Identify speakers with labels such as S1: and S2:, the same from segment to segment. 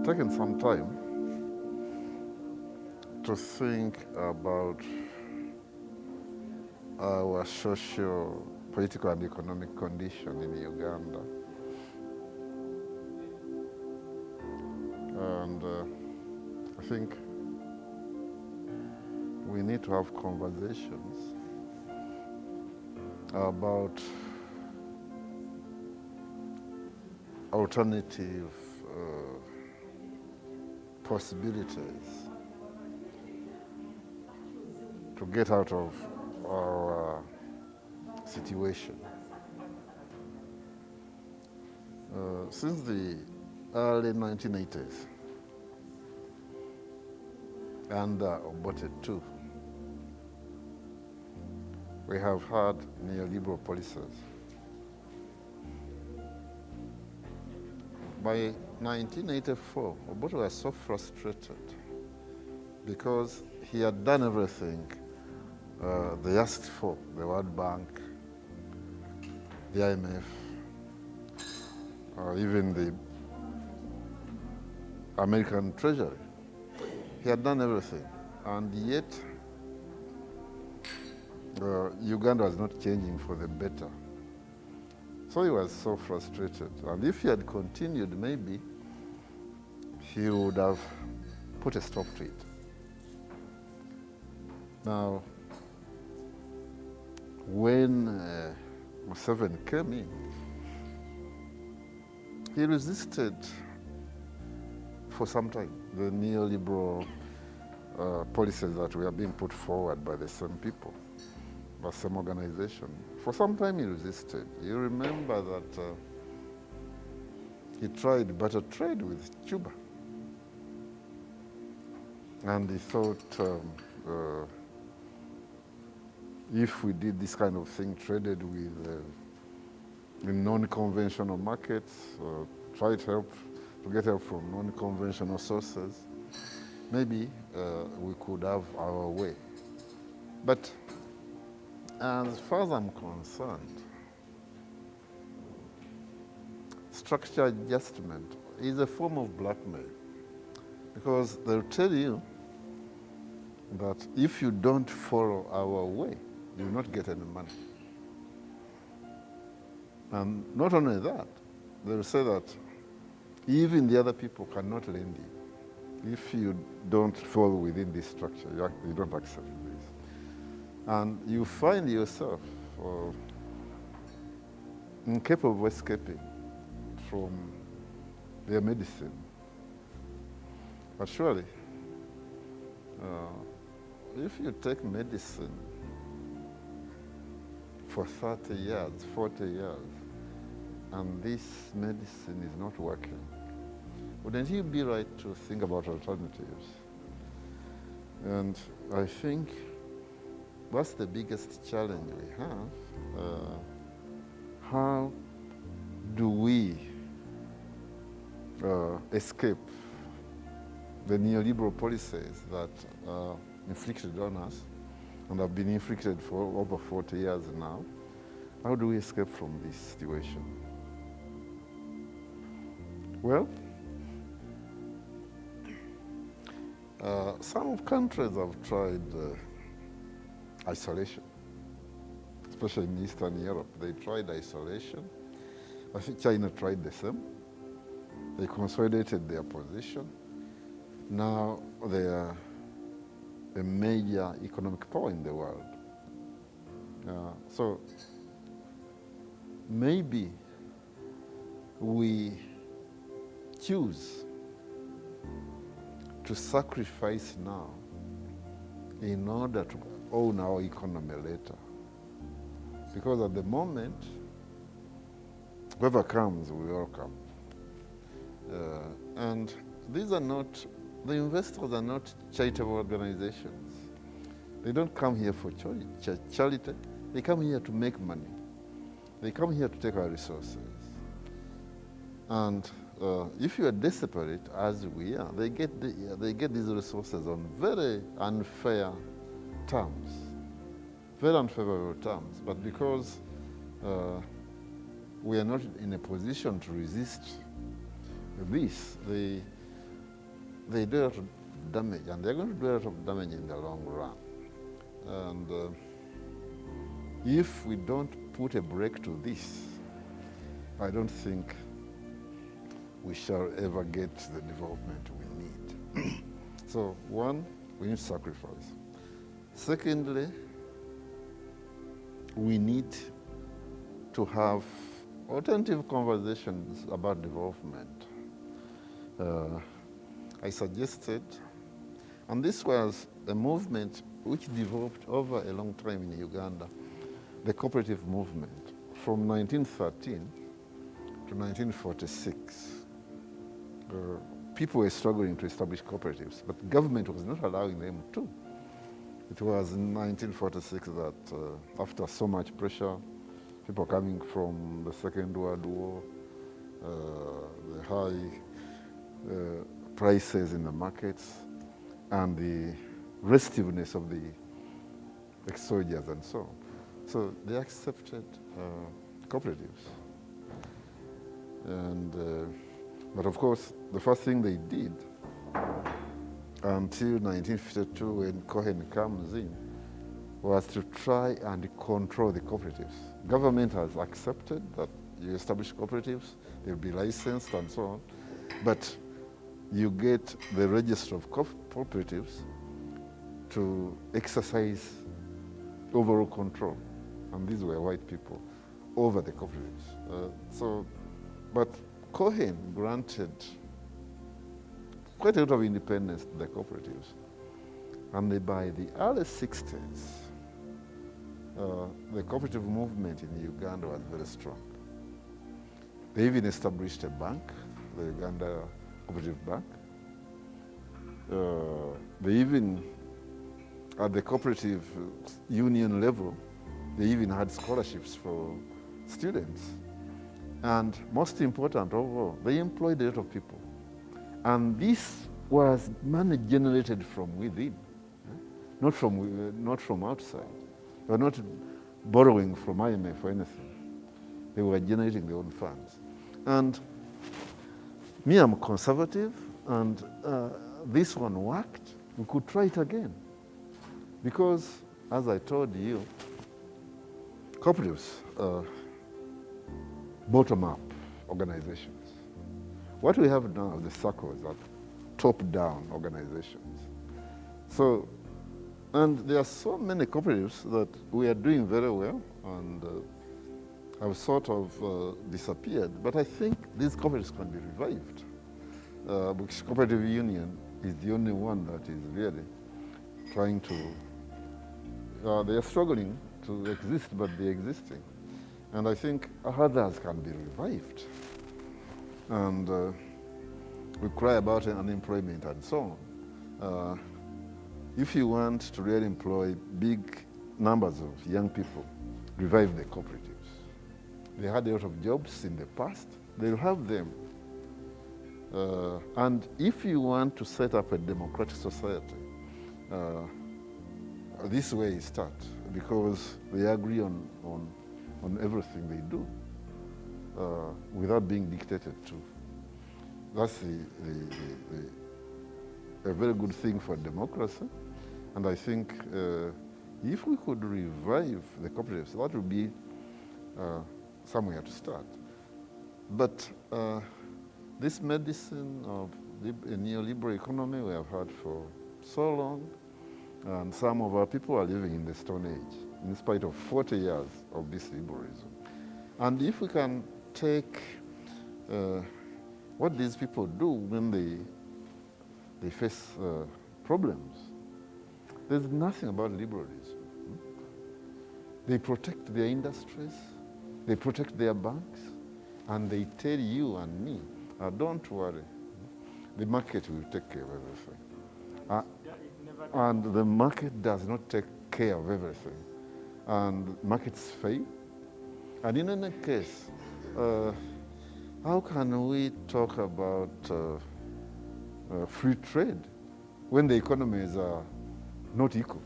S1: taken some time to think about our social, political and economic condition in Uganda. And I think we need to have conversations about alternative possibilities to get out of our situation. Since the early 1980s, and Obote too, we have had neoliberal policies. By 1984, Obote was so frustrated because he had done everything they asked for, the World Bank, the IMF, even the American Treasury. He had done everything, and yet Uganda was not changing for the better. So he was so frustrated, and if he had continued, maybe he would have put a stop to it. Now, when Museveni came in, he resisted for some time the neoliberal policies that were being put forward by the same people, by some organization. For some time he resisted. You remember that he tried barter trade with Cuba. And he thought if we did this kind of thing, traded with in non-conventional markets, tried to get help from non-conventional sources, maybe we could have our way. But as far as I'm concerned, structure adjustment is a form of blackmail, because they'll tell you that if you don't follow our way, you will not get any money. And not only that, they'll say that even the other people cannot lend you. If you don't fall within this structure, you don't accept this. And you find yourself incapable of escaping from their medicine. But surely, if you take medicine for 30 years, 40 years, and this medicine is not working, wouldn't you be right to think about alternatives? And I think that's the biggest challenge we have. How do we escape the neoliberal policies that are inflicted on us and have been inflicted for over 40 years now? How do we escape from this situation? Well, some countries have tried isolation, especially in Eastern Europe. They tried isolation. I think China tried the same. They consolidated their position. Now they are a major economic power in the world. So maybe we choose to sacrifice now in order to own our economy later. Because at the moment, whoever comes, we welcome. And these are not, the investors are not charitable organizations. They don't come here for charity. They come here to make money. They come here to take our resources. And if you are desperate, as we are, they get these resources on very unfair terms, very unfavorable terms. But because we are not in a position to resist this, they they do a lot of damage, and they're going to do a lot of damage in the long run. And if we don't put a break to this, I don't think we shall ever get the development we need. So one, we need sacrifice. Secondly, we need to have alternative conversations about development. I suggested, and this was a movement which developed over a long time in Uganda, the cooperative movement from 1913 to 1946. People were struggling to establish cooperatives, but the government was not allowing them to. It was in 1946 that after so much pressure, people coming from the Second World War, the high prices in the markets, and the restiveness of the ex-soldiers and so on. So they accepted cooperatives. And, but of course, the first thing they did until 1952 when Cohen comes in was to try and control the cooperatives. Government has accepted that you establish cooperatives, they'll be licensed and so on, but you get the register of cooperatives to exercise overall control. And these were white people over the cooperatives. But Cohen granted quite a lot of independence to the cooperatives. And by the early 60s, the cooperative movement in Uganda was very strong. They even established a bank, the Uganda Cooperative Bank. They even, at the cooperative union level, they even had scholarships for students. And most important overall, they employed a lot of people. And this was money generated from within, not from outside. They were not borrowing from IMF or anything. They were generating their own funds. And me, I'm conservative, and this one worked. We could try it again. Because, as I told you, cooperatives are bottom-up organizations. What we have now are the circles are top-down organizations. So, and there are so many cooperatives that we are doing very well and have sort of disappeared. But I think these cooperatives can be revived. Because cooperative union is the only one that is really trying to, they are struggling to exist, but they're existing. And I think others can be revived. And we cry about unemployment and so on. If you want to really employ big numbers of young people, revive the cooperatives. They had a lot of jobs in the past. They'll have them. And if you want to set up a democratic society, this way you start, because they agree on everything they do without being dictated to. That's a very good thing for democracy. And I think if we could revive the cooperatives, that would be somewhere to start. But this medicine of a neoliberal economy we have had for so long, and some of our people are living in the Stone Age, in spite of 40 years of this liberalism. And if we can take what these people do when they face problems, there's nothing about liberalism. They protect their industries, they protect their banks, and they tell you and me, don't worry, the market will take care of everything. And the market does not take care of everything. And markets fail. And in any case, how can we talk about free trade when the economies are not equal?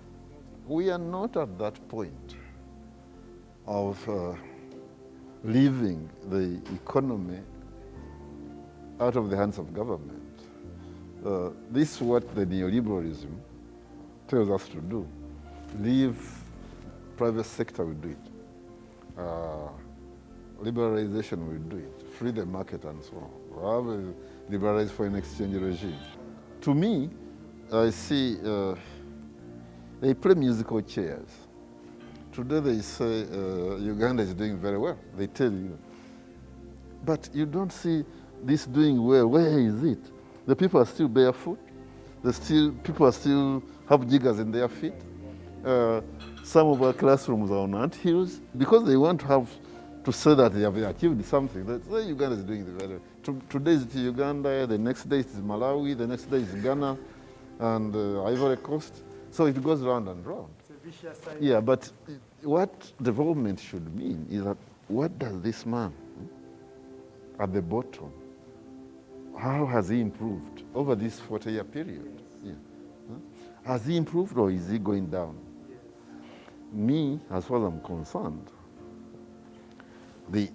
S1: We are not at that point of leaving the economy out of the hands of government. this is what the neoliberalism tells us to do. Leave private sector will do it. Liberalization will do it. Free the market and so on. We'll have a liberalized foreign exchange regime. To me, I see they play musical chairs. Today they say Uganda is doing very well. They tell you. But you don't see this doing well. Where is it? The people are still barefoot. People are still have jiggers in their feet. Some of our classrooms are on ant hills because they want to have to say that they have achieved something. They say Uganda is doing very well. Today is Uganda, the next day is Malawi, the next day is Ghana and Ivory Coast. So it goes round and round.
S2: It's a vicious cycle.
S1: Yeah, but what development should mean is that what does this man at the bottom, how has he improved over this 40-year period? Yeah. Has he improved or is he going down?
S2: Yes.
S1: Me, as far as I'm concerned, the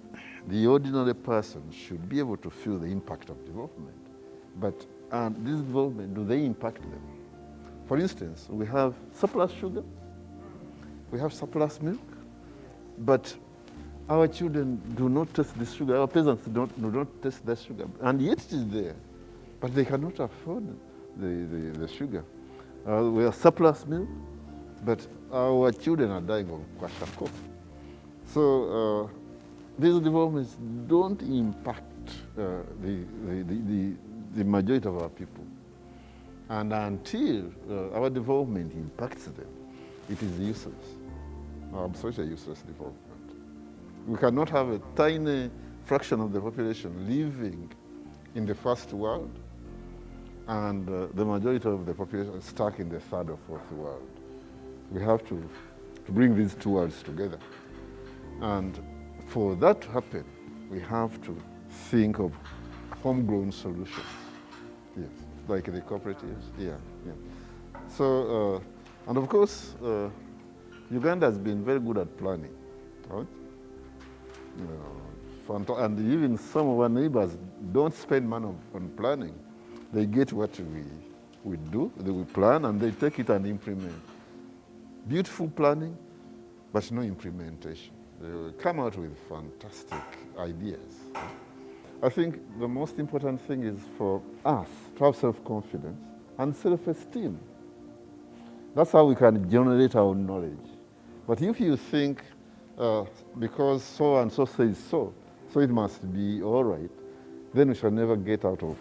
S1: ordinary person should be able to feel the impact of development. But this development, do they impact them? For instance, we have surplus sugar, we have surplus milk, but our children do not taste this sugar, our peasants do not taste that sugar, and yet it is there, but they cannot afford the sugar. We have surplus milk, but our children are dying of kwashiorkor. So these developments don't impact the majority of our people. And until our development impacts them, it is useless. Absolutely useless development. We cannot have a tiny fraction of the population living in the first world and the majority of the population stuck in the third or fourth world. We have to bring these two worlds together. And for that to happen, we have to think of homegrown solutions. Yes, like the cooperatives. Yeah. So, and of course, Uganda has been very good at planning, right? And even some of our neighbors don't spend money on planning. They get what we do, we plan, and they take it and implement. Beautiful planning, but no implementation. They will come out with fantastic ideas. I think the most important thing is for us to have self-confidence and self-esteem. That's how we can generate our knowledge. But if you think, because so and so says so it must be all right, then we shall never get out of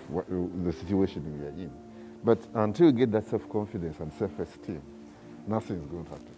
S1: the situation we are in. But until you get that self-confidence and self-esteem, nothing is going to happen.